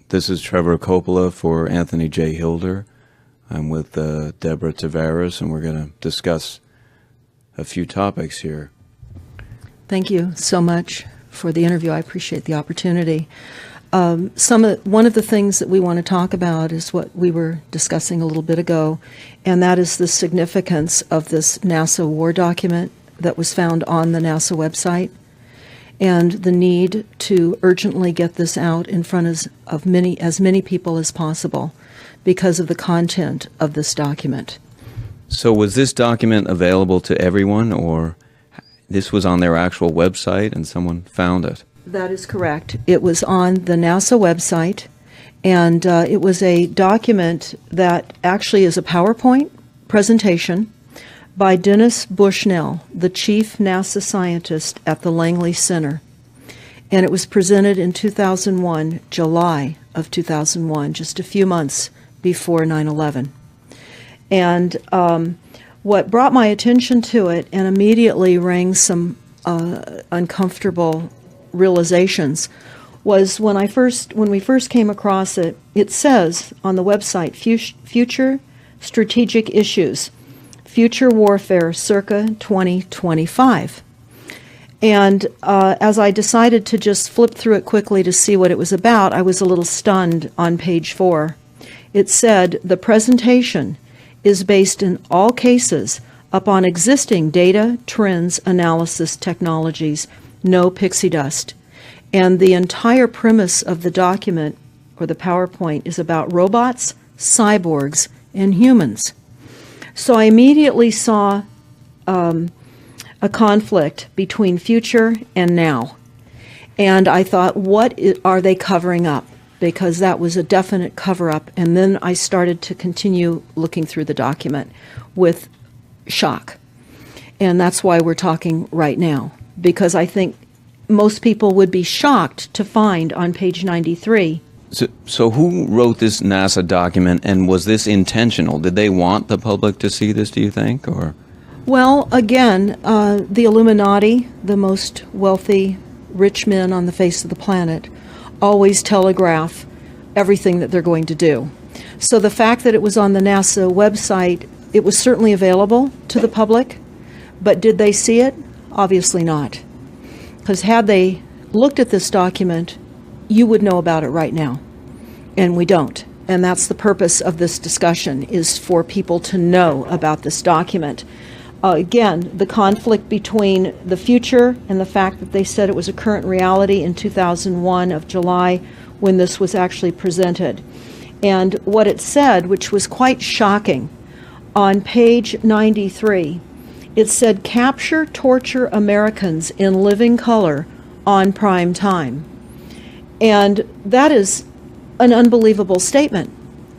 This is Trevor Coppola for Anthony J. Hilder. I'm with Deborah Tavares, and we're going to discuss a few topics here. Thank you so much for the interview. I appreciate the opportunity. One of the things that we want to talk about is what we were discussing a little bit ago, and that is the significance of this NASA war document that was found on the NASA website, and the need to urgently get this out in front of as many people as possible because of the content of this document. So was this document available to everyone, or this was on their actual website and someone found it? That is correct. It was on the NASA website, and it was a document that actually is a PowerPoint presentation by Dennis Bushnell, the chief NASA scientist at the Langley Center. And it was presented in 2001, July of 2001, just a few months before 9/11. And what brought my attention to it and immediately rang some uncomfortable realizations was when we first came across it. It says on the website, future strategic issues, future warfare circa 2025. And as I decided to just flip through it quickly to see what it was about, I was a little stunned on page 4. It said, the presentation is based in all cases upon existing data, trends, analysis technologies, no pixie dust. And the entire premise of the document, or the PowerPoint, is about robots, cyborgs, and humans. So I immediately saw a conflict between future and now. And I thought, what are they covering up? Because that was a definite cover-up. And then I started to continue looking through the document with shock. And that's why we're talking right now, because I think most people would be shocked to find on page 93. So who wrote this NASA document, and was this intentional? Did they want the public to see this, do you think? Or? Well, again, the Illuminati, the most wealthy, rich men on the face of the planet, always telegraph everything that they're going to do. So the fact that it was on the NASA website, it was certainly available to the public, but did they see it? Obviously not. Because had they looked at this document, you would know about it right now. And we don't. And that's the purpose of this discussion, is for people to know about this document. Again, the conflict between the future and the fact that they said it was a current reality in 2001 of July when this was actually presented. And what it said, which was quite shocking, on page 93, it said, capture, torture Americans in living color on prime time. And that is an unbelievable statement.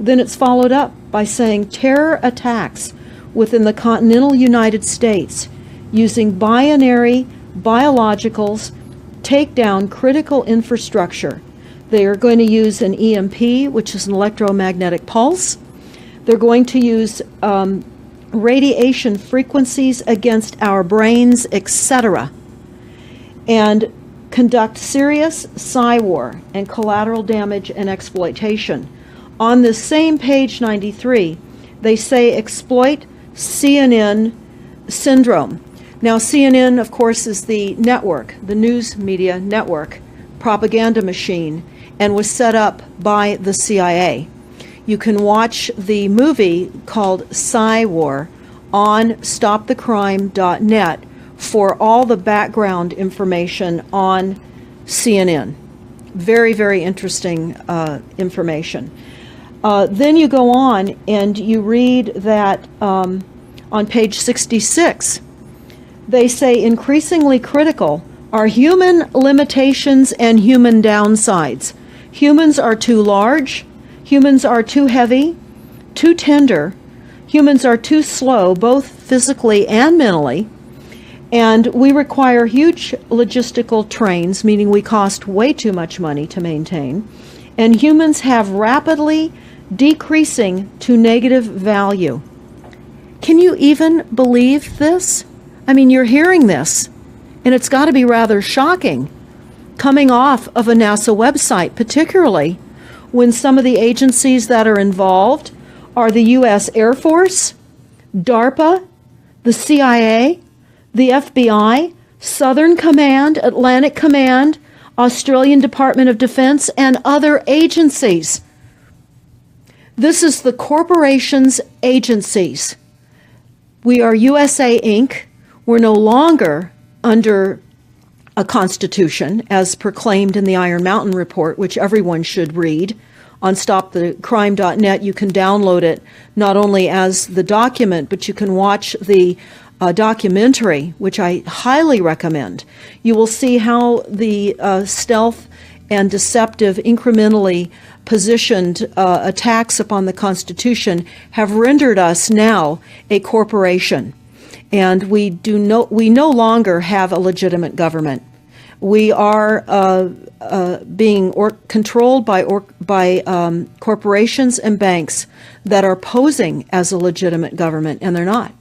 Then it's followed up by saying terror attacks within the continental United States using binary biologicals take down critical infrastructure. They are going to use an EMP, which is an electromagnetic pulse. They're going to use radiation frequencies against our brains, etc., and conduct serious psy-war and collateral damage and exploitation. On this same page 93, they say exploit CNN syndrome. Now, CNN, of course, is the network, the news media network, propaganda machine, and was set up by the CIA. You can watch the movie called Psy-War on stopthecrime.net for all the background information on CNN. Very, very interesting information. Then you go on and you read that on page 66, they say increasingly critical are human limitations and human downsides. Humans are too large, humans are too heavy, too tender, humans are too slow, both physically and mentally, and we require huge logistical trains, meaning we cost way too much money to maintain, and humans have rapidly decreasing to negative value. Can you even believe this? I mean, you're hearing this, and it's got to be rather shocking coming off of a NASA website, particularly when some of the agencies that are involved are the U.S. Air Force, DARPA, the CIA, the FBI, Southern Command, Atlantic Command, Australian Department of Defense, and other agencies. This is the corporation's agencies. We are USA Inc. We're no longer under a constitution as proclaimed in the Iron Mountain Report, which everyone should read. On stopthecrime.net, you can download it not only as the document, but you can watch the documentary, which I highly recommend. You will see how the stealth and deceptive, incrementally positioned attacks upon the Constitution have rendered us now a corporation. And we no longer have a legitimate government. We are being controlled by corporations and banks that are posing as a legitimate government, and they're not.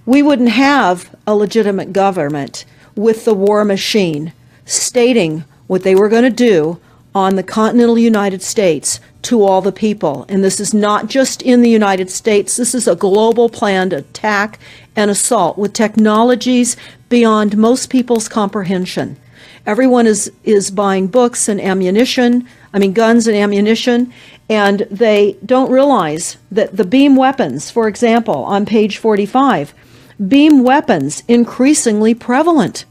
We wouldn't have a legitimate government with the war machine stating what they were going to do on the continental United States to all the people. And this is not just in the United States. This is a global planned attack and assault with technologies beyond most people's comprehension. Everyone is buying books and guns and ammunition, and they don't realize that the beam weapons, for example, on page 45, beam weapons increasingly prevalent.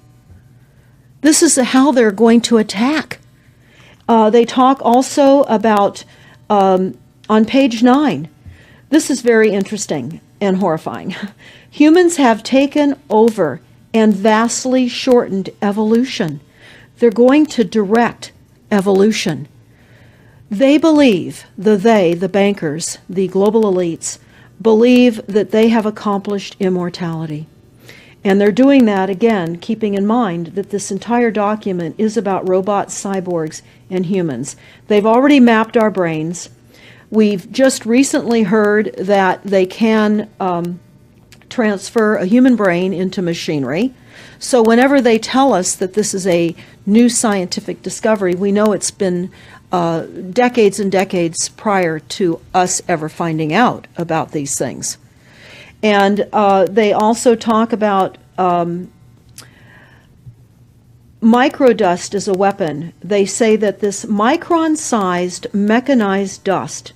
This is how they're going to attack. They talk also about, on page 9, this is very interesting and horrifying. Humans have taken over and vastly shortened evolution. They're going to direct evolution. They believe, the bankers, the global elites, believe that they have accomplished immortality. And they're doing that, again, keeping in mind that this entire document is about robots, cyborgs, and humans. They've already mapped our brains. We've just recently heard that they can transfer a human brain into machinery. So whenever they tell us that this is a new scientific discovery, we know it's been decades and decades prior to us ever finding out about these things. And they also talk about microdust as a weapon. They say that this micron-sized mechanized dust,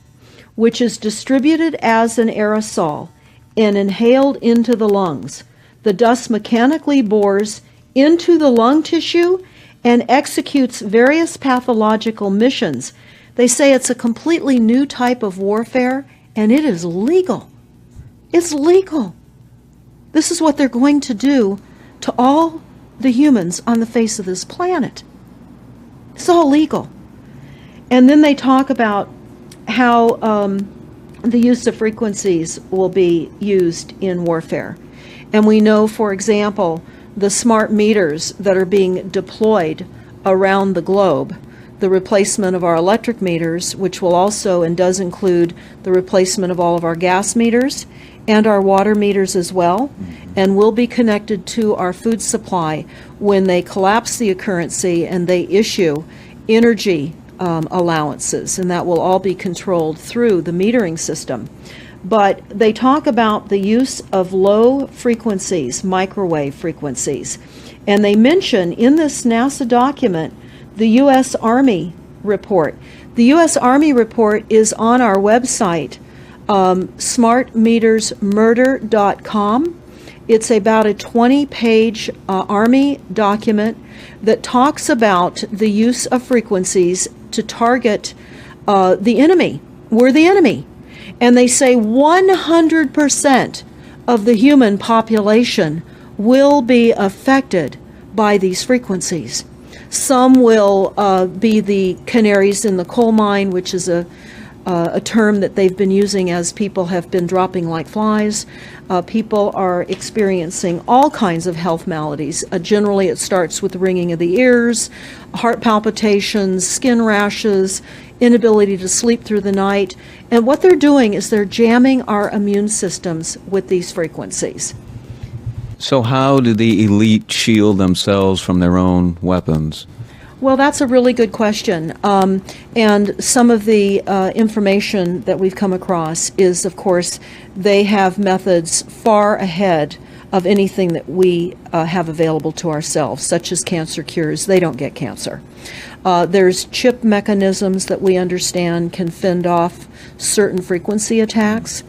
which is distributed as an aerosol and inhaled into the lungs, the dust mechanically bores into the lung tissue and executes various pathological missions. They say it's a completely new type of warfare, and it is legal. It's legal. This is what they're going to do to all the humans on the face of this planet. It's all legal. And then they talk about how the use of frequencies will be used in warfare. And we know, for example, the smart meters that are being deployed around the globe, the replacement of our electric meters, which will also and does include the replacement of all of our gas meters and our water meters as well, and will be connected to our food supply when they collapse the currency and they issue energy allowances, and that will all be controlled through the metering system. But they talk about the use of low frequencies, microwave frequencies, and they mention in this NASA document the U.S. Army report. The U.S. Army report is on our website, smartmetersmurder.com. It's about a 20-page Army document that talks about the use of frequencies to target the enemy. We're the enemy. And they say 100% of the human population will be affected by these frequencies. Some will be the canaries in the coal mine, which is a term that they've been using as people have been dropping like flies. People are experiencing all kinds of health maladies. Generally, it starts with ringing of the ears, heart palpitations, skin rashes, inability to sleep through the night. And what they're doing is they're jamming our immune systems with these frequencies. So how do the elite shield themselves from their own weapons? Well, that's a really good question. And some of the information that we've come across is, of course, they have methods far ahead of anything that we have available to ourselves, such as cancer cures. They don't get cancer. There's chip mechanisms that we understand can fend off certain frequency attacks.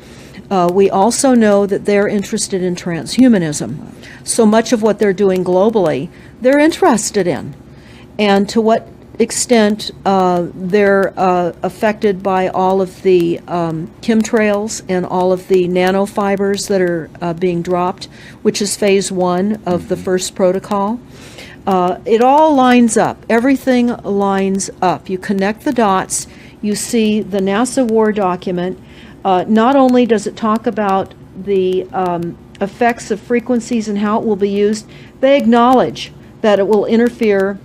We also know that they're interested in transhumanism. So much of what they're doing globally, they're interested in. And to what extent they're affected by all of the chemtrails and all of the nanofibers that are being dropped, which is phase 1 of the first protocol. It all lines up. Everything lines up. You connect the dots. You see the NASA war document. Not only does it talk about the effects of frequencies and how it will be used, they acknowledge that it will interfere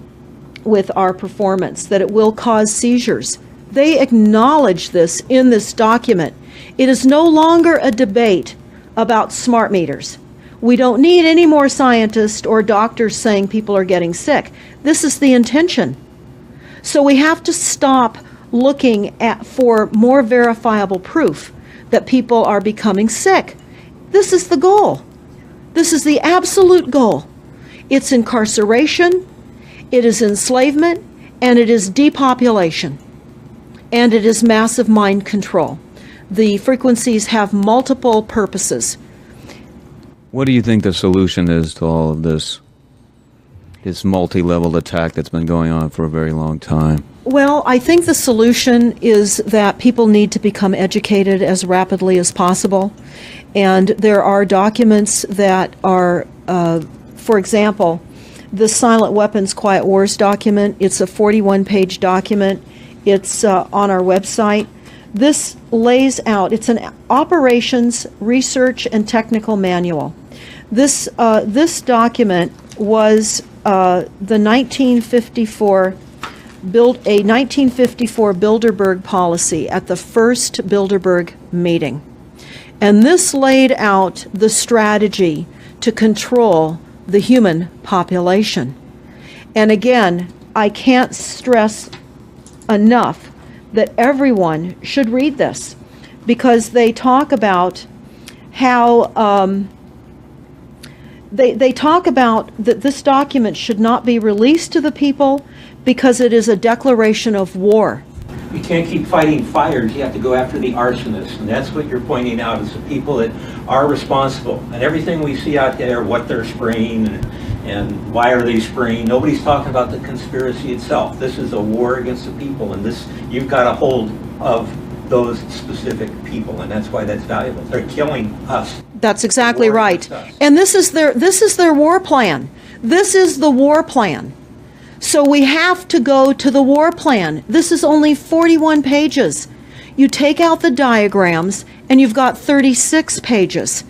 with our performance, that it will cause seizures. They acknowledge this in this document. It is no longer a debate about smart meters. We don't need any more scientists or doctors saying people are getting sick. This is the intention. So we have to stop looking for more verifiable proof that people are becoming sick. This is the goal. This is the absolute goal. It's incarceration, it is enslavement, and it is depopulation, and it is massive mind control. The frequencies have multiple purposes. What do you think the solution is to all of this multi-level attack that's been going on for a very long time? Well, I think the solution is that people need to become educated as rapidly as possible. And there are documents that are, for example, the Silent Weapons Quiet Wars document. It's a 41-page document. It's on our website. This lays out, it's an operations, research, and technical manual. This document was the 1954 Bilderberg policy at the first Bilderberg meeting. And this laid out the strategy to control the human population. And again, I can't stress enough that everyone should read this, because they talk about how they talk about that this document should not be released to the people because it is a declaration of war. You can't keep fighting fires. You have to go after the arsonists, and that's what you're pointing out, is the people that are responsible. And everything we see out there, what they're spraying and why are they spraying, nobody's talking about the conspiracy itself. This is a war against the people, and this, you've got a hold of those specific people, and that's why that's valuable. They're killing us. That's exactly right. And this is their war plan. This is the war plan. So we have to go to the war plan. This is only 41 pages. You take out the diagrams and you've got 36 pages.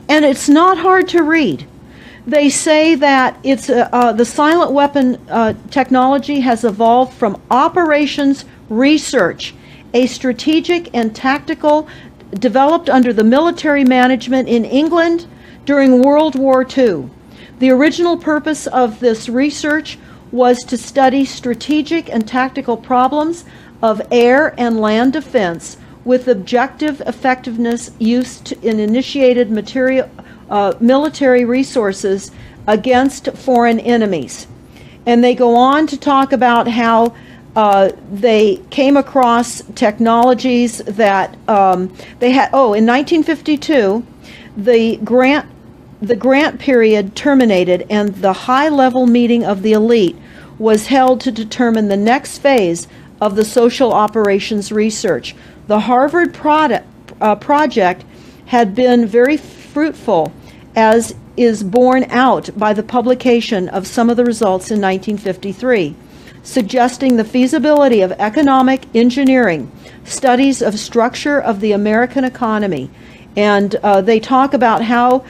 And it's not hard to read. They say that it's the silent weapon technology has evolved from operations research, a strategic and tactical developed under the military management in England during World War II. The original purpose of this research was to study strategic and tactical problems of air and land defense with objective effectiveness used in initiated military resources against foreign enemies. And they go on to talk about how they came across technologies that they had. Oh, in 1952, the grant period terminated, and the high-level meeting of the elite was held to determine the next phase of the social operations research. The Harvard project had been very fruitful, as is borne out by the publication of some of the results in 1953, suggesting the feasibility of economic engineering, studies of structure of the American economy. And they talk about how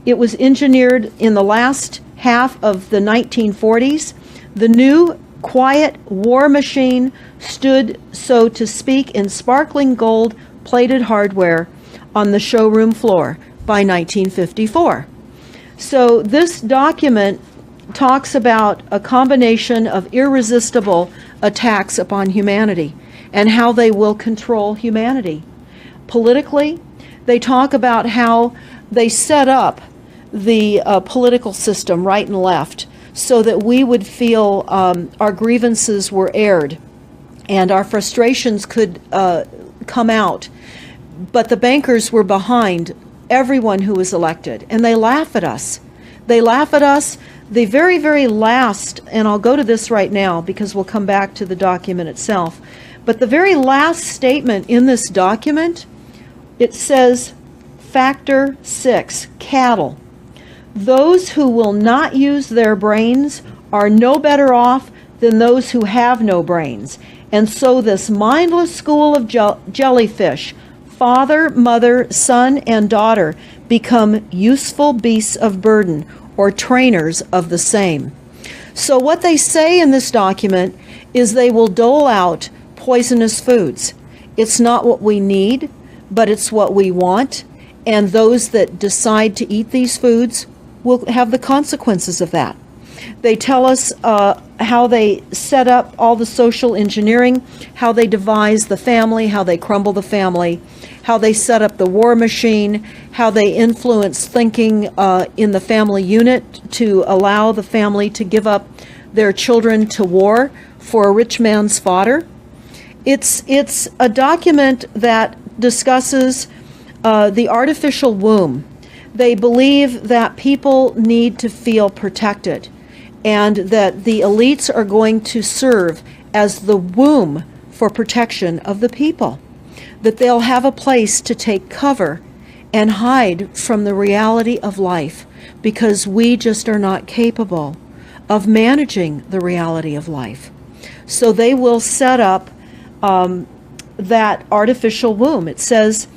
it was engineered in the last half of the 1940s. The new quiet war machine stood, so to speak, in sparkling gold-plated hardware on the showroom floor by 1954. So this document talks about a combination of irresistible attacks upon humanity and how they will control humanity. Politically, they talk about how they set up the political system, right and left, so that we would feel our grievances were aired and our frustrations could come out. But the bankers were behind everyone who was elected, and they laugh at us. They laugh at us. The very, very last, and I'll go to this right now because we'll come back to the document itself, but the very last statement in this document, it says, Factor 6, cattle. Those who will not use their brains are no better off than those who have no brains. And so this mindless school of jellyfish, father, mother, son, and daughter, become useful beasts of burden, or trainers of the same. So what they say in this document is they will dole out poisonous foods. It's not what we need, but it's what we want, and those that decide to eat these foods will have the consequences of that. They tell us how they set up all the social engineering, how they devise the family, how they crumble the family, how they set up the war machine, how they influence thinking in the family unit to allow the family to give up their children to war for a rich man's fodder. It's a document that discusses the artificial womb. They believe that people need to feel protected and that the elites are going to serve as the womb for protection of the people, that they'll have a place to take cover and hide from the reality of life because we just are not capable of managing the reality of life. So they will set up that artificial womb. It says,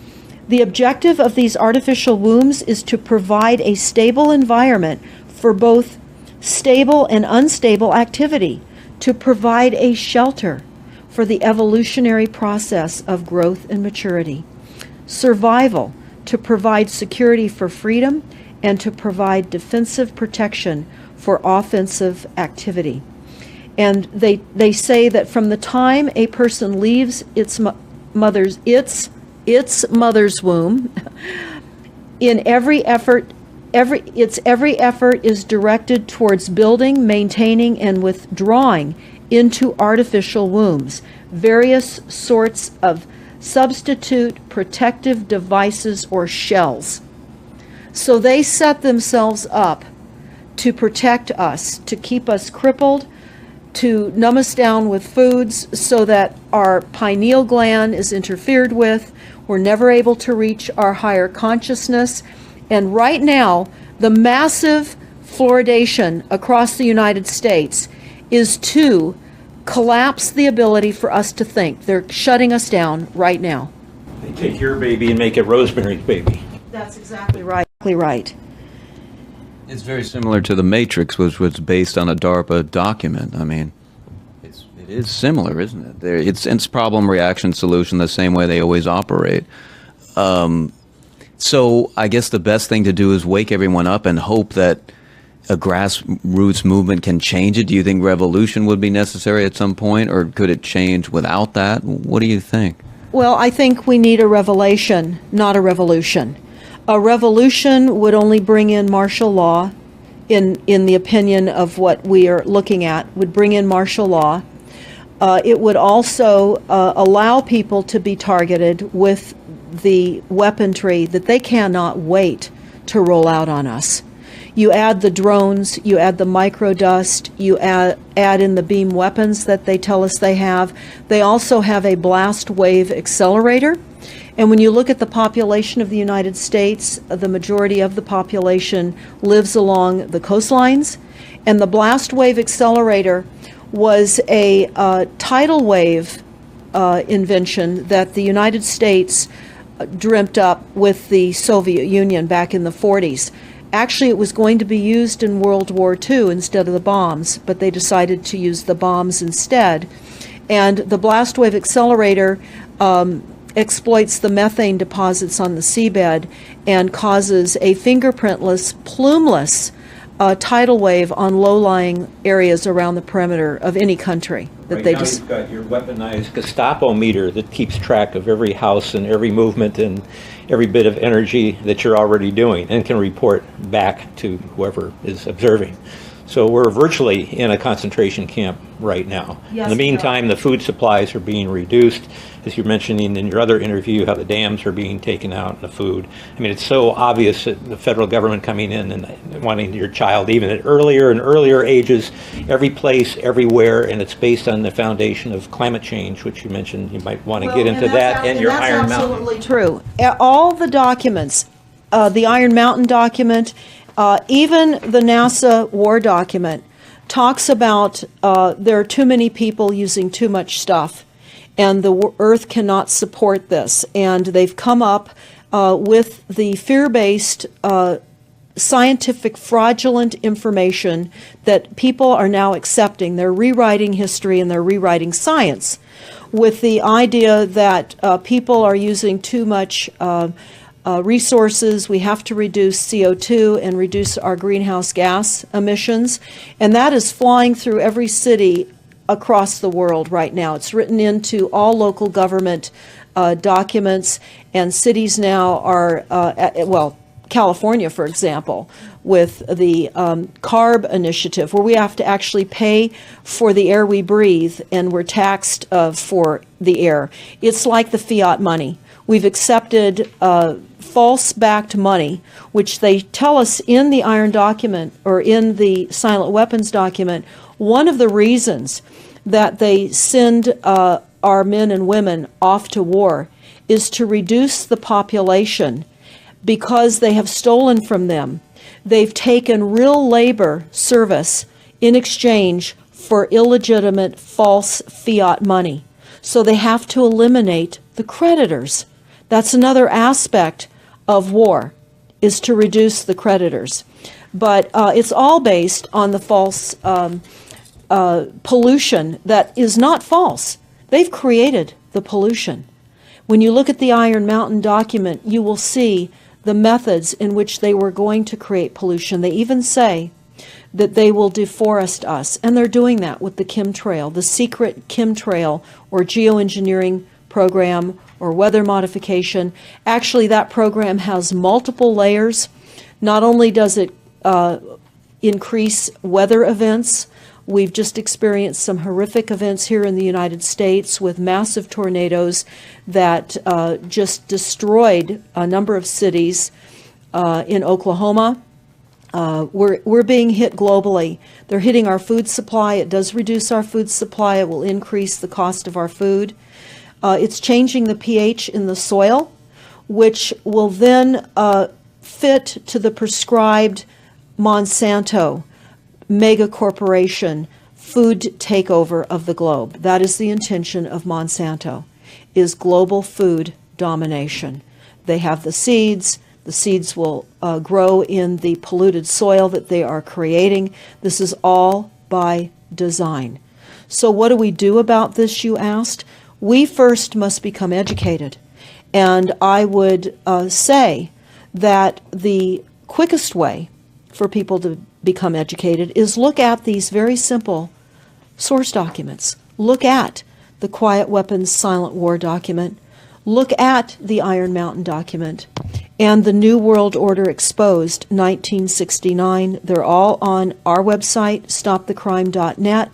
the objective of these artificial wombs is to provide a stable environment for both stable and unstable activity, to provide a shelter for the evolutionary process of growth and maturity, survival, to provide security for freedom, and to provide defensive protection for offensive activity. And they say that from the time a person leaves its mother's womb, in every effort is directed towards building, maintaining, and withdrawing into artificial wombs various sorts of substitute protective devices or shells. So they set themselves up to protect us, to keep us crippled, to numb us down with foods so that our pineal gland is interfered with. We're never able to reach our higher consciousness. And right now, the massive fluoridation across the United States is to collapse the ability for us to think. They're shutting us down right now. They take your baby and make it Rosemary's Baby. That's exactly right. Right. It's very similar to The Matrix, which was based on a DARPA document. I mean, it is similar, isn't it? It's problem, reaction, solution, the same way they always operate. So I guess the best thing to do is wake everyone up and hope that a grassroots movement can change it. Do you think revolution would be necessary at some point, or could it change without that? What do you think? Well, I think we need a revelation, not a revolution. A revolution would only bring in martial law, in the opinion of what we are looking at, would bring in martial law. It would also allow people to be targeted with the weaponry that they cannot wait to roll out on us. You add the drones, you add the microdust, you add in the beam weapons that they tell us they have. They also have a blast wave accelerator. And when you look at the population of the United States, the majority of the population lives along the coastlines. And the blast wave accelerator was a tidal wave invention that the United States dreamt up with the Soviet Union back in the 40s. Actually, it was going to be used in World War II instead of the bombs, but they decided to use the bombs instead. And the blast wave accelerator exploits the methane deposits on the seabed and causes a fingerprintless, plumeless tidal wave on low-lying areas around the perimeter of any country. That Right they now just you've got your weaponized Gestapo meter that keeps track of every house and every movement and every bit of energy that you're already doing and can report back to whoever is observing. So we're virtually in a concentration camp right now. Yes, in the we are. meantime, the food supplies are being reduced. As you're mentioning in your other interview, how the dams are being taken out and the food. I mean, it's so obvious that the federal government coming in and wanting your child, even at earlier and earlier ages, every place, everywhere, and it's based on the foundation of climate change, which you mentioned. You might want to get into that and your Iron Mountain. That's absolutely true. All the documents, the Iron Mountain document, even the NASA war document, talks about there are too many people using too much stuff, and the Earth cannot support this. And they've come up with the fear-based scientific fraudulent information that people are now accepting. They're rewriting history and they're rewriting science with the idea that people are using too much resources. We have to reduce CO2 and reduce our greenhouse gas emissions. And that is flying through every city across the world right now. It's written into all local government documents, and cities now are, California, for example, with the CARB initiative, where we have to actually pay for the air we breathe, and we're taxed for the air. It's like the fiat money. We've accepted false-backed money, which they tell us in the Iron document, or in the Silent Weapons document, one of the reasons that they send our men and women off to war is to reduce the population because they have stolen from them. They've taken real labor service in exchange for illegitimate false fiat money. So they have to eliminate the creditors. That's another aspect of war, is to reduce the creditors. But it's all based on the false pollution that is not false. They've created the pollution. When you look at the Iron Mountain document, you will see the methods in which they were going to create pollution. They even say that they will deforest us, and they're doing that with the chemtrail, the secret chemtrail or geoengineering program or weather modification. Actually, that program has multiple layers. Not only does it increase weather events, we've just experienced some horrific events here in the United States with massive tornadoes that just destroyed a number of cities in Oklahoma. We're being hit globally. They're hitting our food supply. It does reduce our food supply. It will increase the cost of our food. It's changing the pH in the soil, which will then fit to the prescribed Monsanto mega corporation food takeover of the globe. That is the intention of Monsanto, is global food domination. They have the seeds. The seeds will grow in the polluted soil that they are creating. This is all by design. So what do we do about this, you asked? We first must become educated. And I would say that the quickest way for people to become educated is look at these very simple source documents. Look at the Quiet Weapons Silent War document. Look at the Iron Mountain document and the New World Order Exposed 1969. They're all on our website, stopthecrime.net.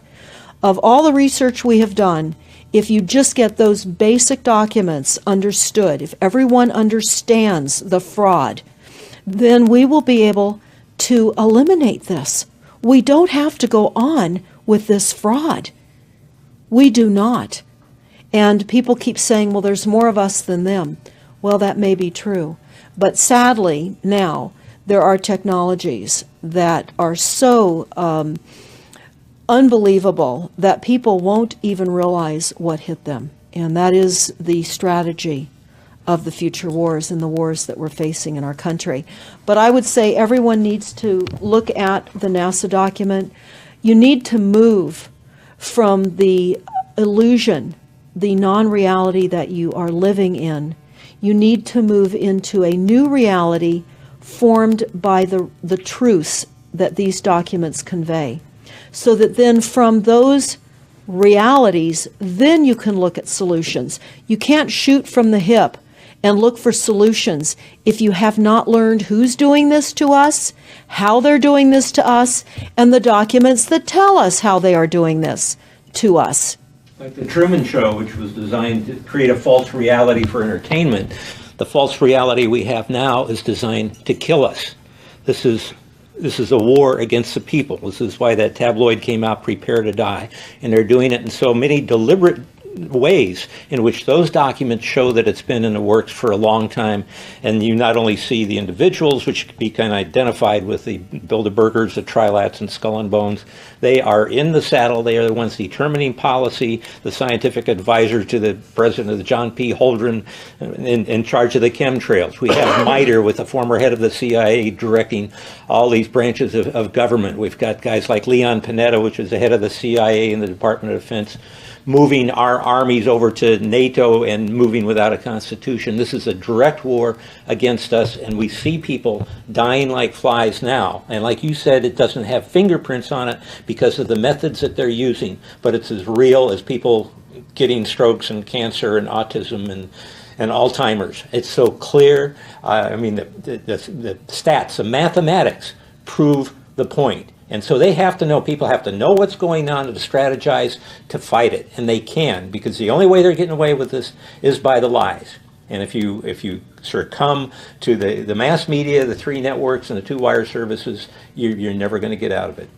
Of all the research we have done, if you just get those basic documents understood, if everyone understands the fraud, then we will be able to eliminate this. We don't have to go on with this fraud. We do not. And people keep saying, well, there's more of us than them. Well, that may be true. But sadly, now, there are technologies that are so unbelievable that people won't even realize what hit them. And that is the strategy of the future wars and the wars that we're facing in our country. But I would say everyone needs to look at the NASA document. You need to move from the illusion, the non-reality that you are living in. You need to move into a new reality formed by the truths that these documents convey. So that then from those realities, then you can look at solutions. You can't shoot from the hip and look for solutions if you have not learned who's doing this to us, how they're doing this to us, and the documents that tell us how they are doing this to us. Like the Truman Show, which was designed to create a false reality for entertainment, the false reality we have now is designed to kill us. This is a war against the people. This is why that tabloid came out, Prepare to Die. And they're doing it in so many deliberate ways in which those documents show that it's been in the works for a long time. And you not only see the individuals, which can be kind of identified with the Bilderbergers, the Trilats, and Skull and Bones. They are in the saddle. They are the ones determining policy, the scientific advisor to the president of the John P. Holdren in charge of the chemtrails. We have MITRE with the former head of the CIA directing all these branches of government. We've got guys like Leon Panetta, which is the head of the CIA and the Department of Defense, moving our armies over to NATO and moving without a constitution. This is a direct war against us, and we see people dying like flies now. And like you said, it doesn't have fingerprints on it because of the methods that they're using, but it's as real as people getting strokes and cancer and autism and Alzheimer's. It's so clear. I mean, the stats, the mathematics prove the point. And so they have to know, people have to know what's going on to strategize to fight it. And they can, because the only way they're getting away with this is by the lies. And if you succumb to the mass media, the three networks, and the two wire services, you're never going to get out of it.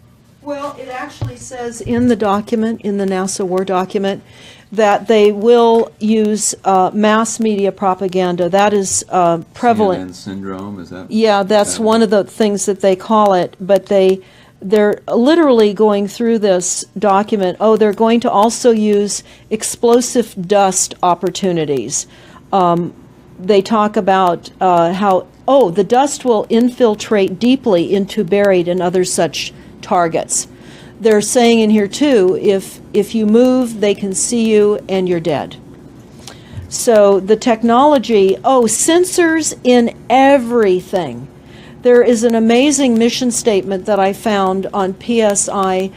Well, it actually says in the document, in the NASA War document, that they will use mass media propaganda. That is prevalent. CNN syndrome, is that? Yeah, that's one of the things that they call it. But they're literally going through this document. Oh, they're going to also use explosive dust opportunities. They talk about how, the dust will infiltrate deeply into buried and other such targets. They're saying in here too, if you move, they can see you and you're dead. So the technology, sensors in everything. There is an amazing mission statement that I found on PSI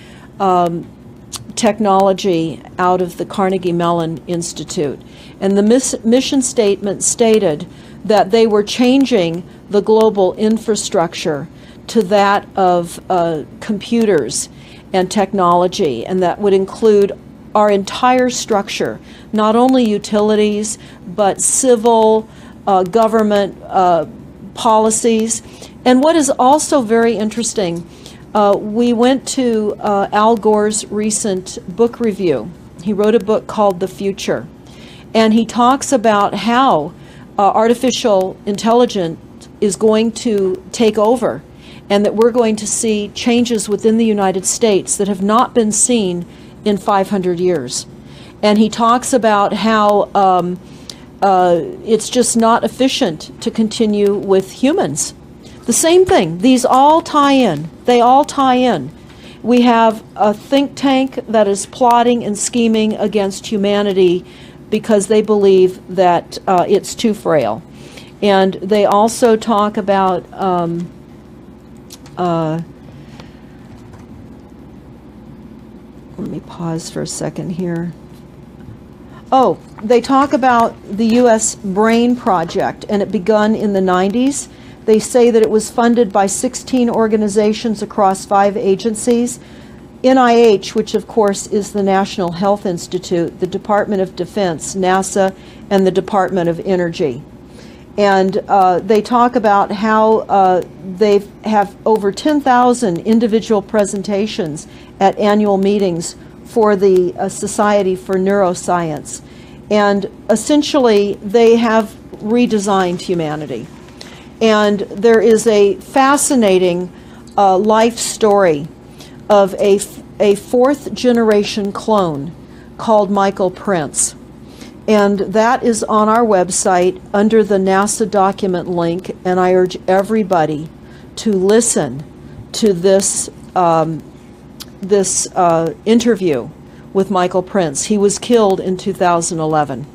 technology out of the Carnegie Mellon Institute. And the mission statement stated that they were changing the global infrastructure to that of computers and technology, and that would include our entire structure, not only utilities, but civil, government policies. And what is also very interesting, we went to Al Gore's recent book review. He wrote a book called The Future, and he talks about how artificial intelligence is going to take over, and that we're going to see changes within the United States that have not been seen in 500 years. And he talks about how it's just not efficient to continue with humans. The same thing. These all tie in. They all tie in. We have a think tank that is plotting and scheming against humanity because they believe that it's too frail. And they also talk about let me pause for a second here. They talk about the U.S. Brain Project, and it begun in the 90s. They say that it was funded by 16 organizations across 5 agencies. NIH, which of course is the National Health Institute, the Department of Defense, NASA, and the Department of Energy. And they talk about how they have over 10,000 individual presentations at annual meetings for the Society for Neuroscience. And essentially, they have redesigned humanity. And there is a fascinating life story of a 4th generation clone called Michael Prince. And that is on our website under the NASA document link, and I urge everybody to listen to this interview with Michael Prince. He was killed in 2011.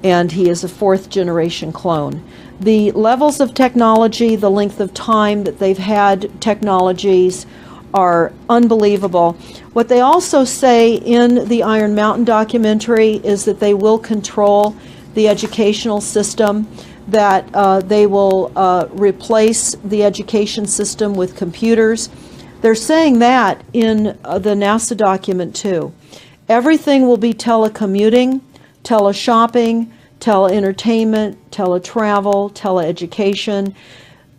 and he is a 4th generation clone. The levels of technology, the length of time that they've had technologies are unbelievable. What they also say in the Iron Mountain documentary is that they will control the educational system, that they will replace the education system with computers. They're saying that in the NASA document too. Everything will be telecommuting, teleshopping, teleentertainment, teletravel, teleeducation.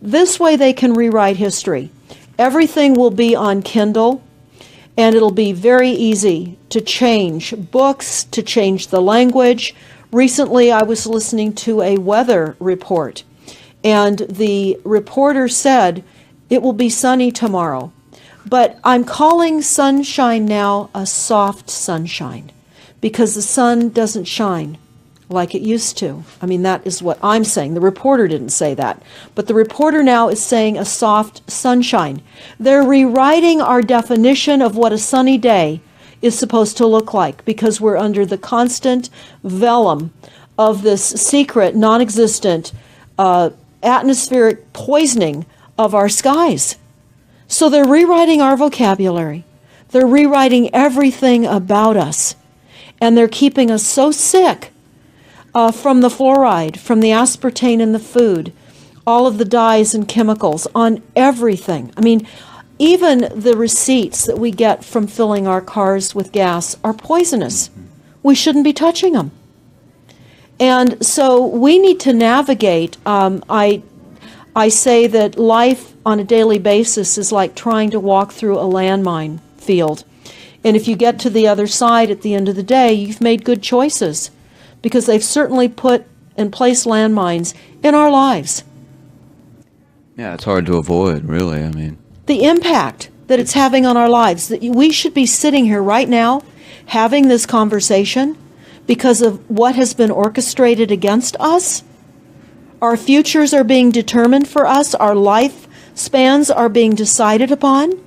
This way they can rewrite history. Everything will be on Kindle, and it'll be very easy to change books, to change the language. Recently, I was listening to a weather report, and the reporter said, it will be sunny tomorrow. But I'm calling sunshine now a soft sunshine, because the sun doesn't shine like it used to. I mean, that is what I'm saying. The reporter didn't say that. But the reporter now is saying a soft sunshine. They're rewriting our definition of what a sunny day is supposed to look like, because we're under the constant vellum of this secret, non-existent, atmospheric poisoning of our skies. So they're rewriting our vocabulary. They're rewriting everything about us. And they're keeping us so sick from the fluoride, from the aspartame in the food, all of the dyes and chemicals on everything. I mean, even the receipts that we get from filling our cars with gas are poisonous. We shouldn't be touching them. And so we need to navigate. I say that life on a daily basis is like trying to walk through a landmine field. And if you get to the other side at the end of the day, you've made good choices, because they've certainly put and placed landmines in our lives. Yeah, it's hard to avoid, really. I mean, the impact that it's having on our lives, that we should be sitting here right now having this conversation because of what has been orchestrated against us. Our futures are being determined for us. Our life spans are being decided upon.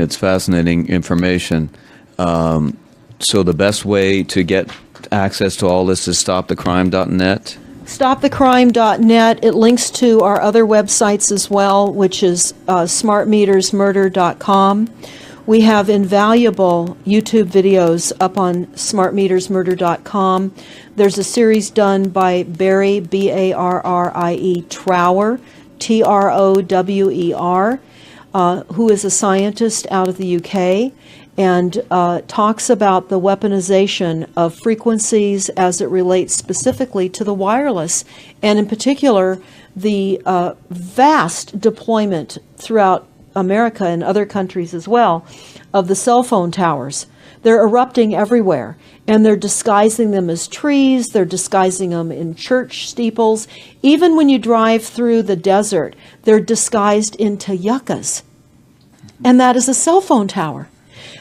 it's fascinating information. So the best way to get access to all this is stopthecrime.net? Stopthecrime.net. It links to our other websites as well, which is smartmetersmurder.com. We have invaluable YouTube videos up on smartmetersmurder.com. There's a series done by Barry, B-A-R-R-I-E, Trower, T-R-O-W-E-R, who is a scientist out of the UK, and talks about the weaponization of frequencies as it relates specifically to the wireless, and in particular, the vast deployment throughout America and other countries as well of the cell phone towers. They're erupting everywhere, and they're disguising them as trees, they're disguising them in church steeples. Even when you drive through the desert, they're disguised into yuccas, and that is a cell phone tower.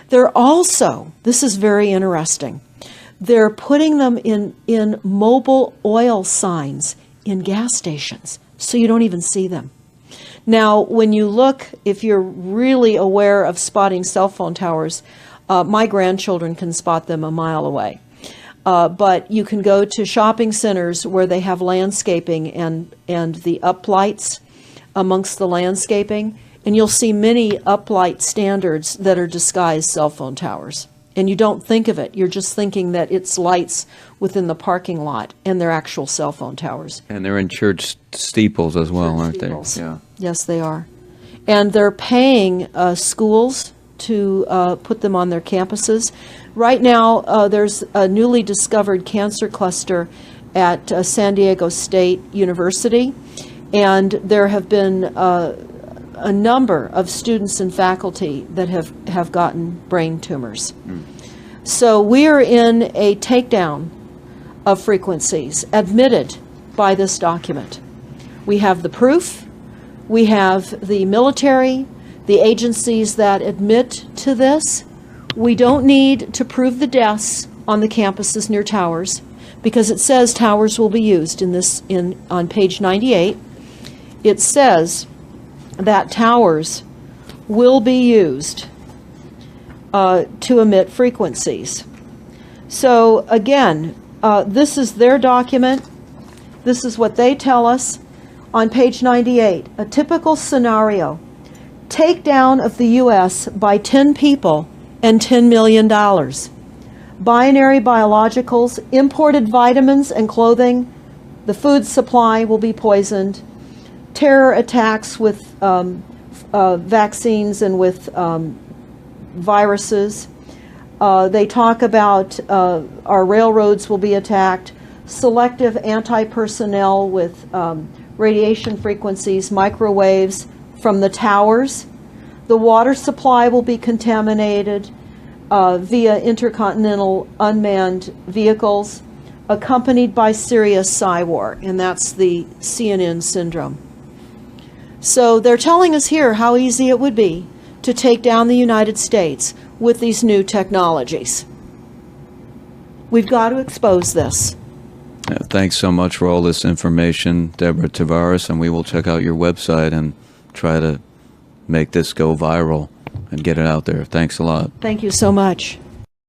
They're also, this is very interesting, they're putting them in mobile oil signs in gas stations, so you don't even see them. Now, when you look, if you're really aware of spotting cell phone towers, my grandchildren can spot them a mile away. But you can go to shopping centers where they have landscaping and the uplights amongst the landscaping, and you'll see many uplight standards that are disguised cell phone towers. And you don't think of it. You're just thinking that it's lights within the parking lot, and they're actual cell phone towers. And they're in church steeples as well, aren't Steeples. they? Yeah. Yes, they are. And they're paying schools to put them on their campuses. Right now, there's a newly discovered cancer cluster at San Diego State University, and there have been a number of students and faculty that have gotten brain tumors. So we are in a takedown of frequencies admitted by this document. We have the proof, we have the military, the agencies that admit to this. We don't need to prove the deaths on the campuses near towers, because it says towers will be used on page 98. It says that towers will be used to emit frequencies. So again, this is their document. This is what they tell us on page 98. A typical scenario: takedown of the U.S. by 10 people and $10 million. Binary biologicals, imported vitamins and clothing. The food supply will be poisoned. Terror attacks with vaccines and with viruses. They talk about our railroads will be attacked. Selective anti-personnel with radiation frequencies, microwaves from the towers. The water supply will be contaminated via intercontinental unmanned vehicles, accompanied by serious psy-war, and that's the CNN syndrome. So they're telling us here how easy it would be to take down the United States with these new technologies. We've got to expose this. Thanks so much for all this information, Deborah Tavares, and we will check out your website and try to make this go viral and get it out there. Thanks a lot. Thank you so much.